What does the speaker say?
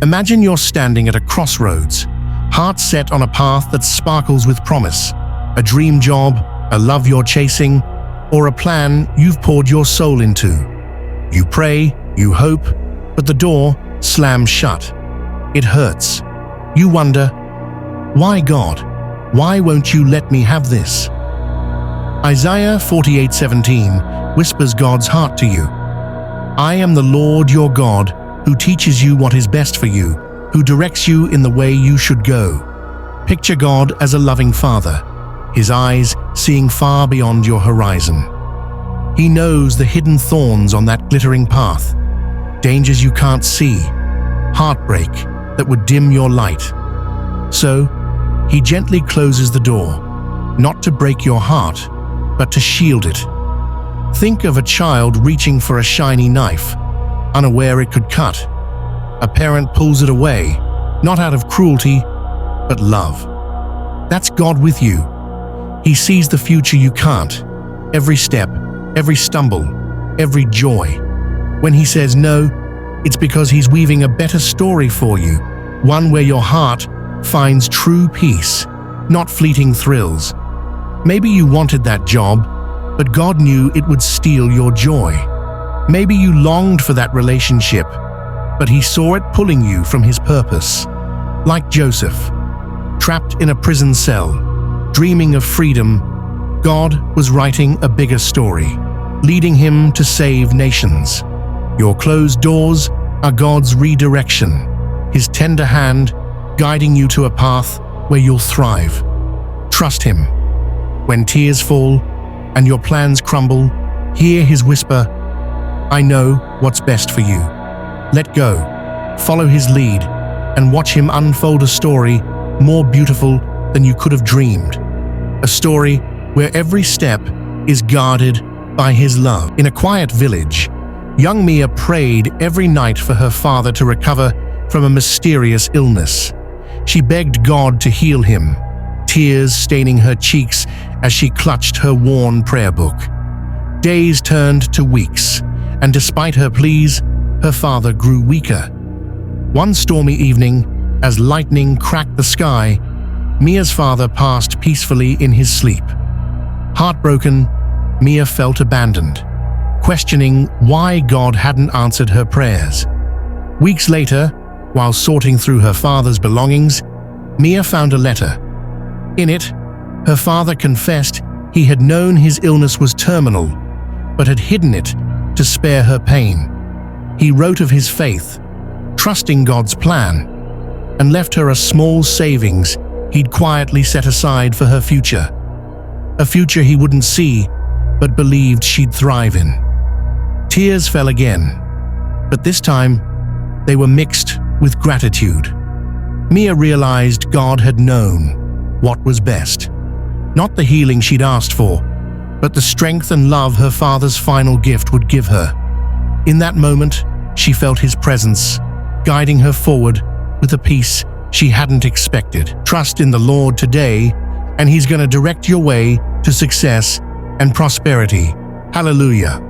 Imagine you're standing at a crossroads, heart set on a path that sparkles with promise, a dream job, a love you're chasing, or a plan you've poured your soul into. You pray, you hope, but the door slams shut. It hurts. You wonder, why God? Why won't you let me have this? Isaiah 48:17 whispers God's heart to you. I am the Lord your God, who teaches you what is best for you, who directs you in the way you should go. Picture God as a loving father, his eyes seeing far beyond your horizon. He knows the hidden thorns on that glittering path, dangers you can't see, heartbreak that would dim your light. So, he gently closes the door, not to break your heart, but to shield it. Think of a child reaching for a shiny knife, unaware it could cut. A parent pulls it away, not out of cruelty, but love. That's God with you. He sees the future you can't, every step, every stumble, every joy. When he says no, it's because he's weaving a better story for you, one where your heart finds true peace, not fleeting thrills. Maybe you wanted that job, but God knew it would steal your joy. Maybe you longed for that relationship, but he saw it pulling you from his purpose. Like Joseph, trapped in a prison cell, dreaming of freedom, God was writing a bigger story, leading him to save nations. Your closed doors are God's redirection, his tender hand guiding you to a path where you'll thrive. Trust him. When tears fall and your plans crumble, hear his whisper, I know what's best for you. Let go, follow his lead, and watch him unfold a story more beautiful than you could have dreamed. A story where every step is guarded by his love. In a quiet village, young Mia prayed every night for her father to recover from a mysterious illness. She begged God to heal him, tears staining her cheeks as she clutched her worn prayer book. Days turned to weeks, and despite her pleas, her father grew weaker. One stormy evening, as lightning cracked the sky, Mia's father passed peacefully in his sleep. Heartbroken, Mia felt abandoned, questioning why God hadn't answered her prayers. Weeks later, while sorting through her father's belongings, Mia found a letter. In it, her father confessed he had known his illness was terminal, but had hidden it to spare her pain. He wrote of his faith, trusting God's plan, and left her a small savings he'd quietly set aside for her future. A future he wouldn't see, but believed she'd thrive in. Tears fell again, but this time they were mixed with gratitude. Mia realized God had known what was best. Not the healing she'd asked for, but the strength and love her father's final gift would give her. In that moment, she felt his presence, guiding her forward with a peace she hadn't expected. Trust in the Lord today, and he's going to direct your way to success and prosperity. Hallelujah.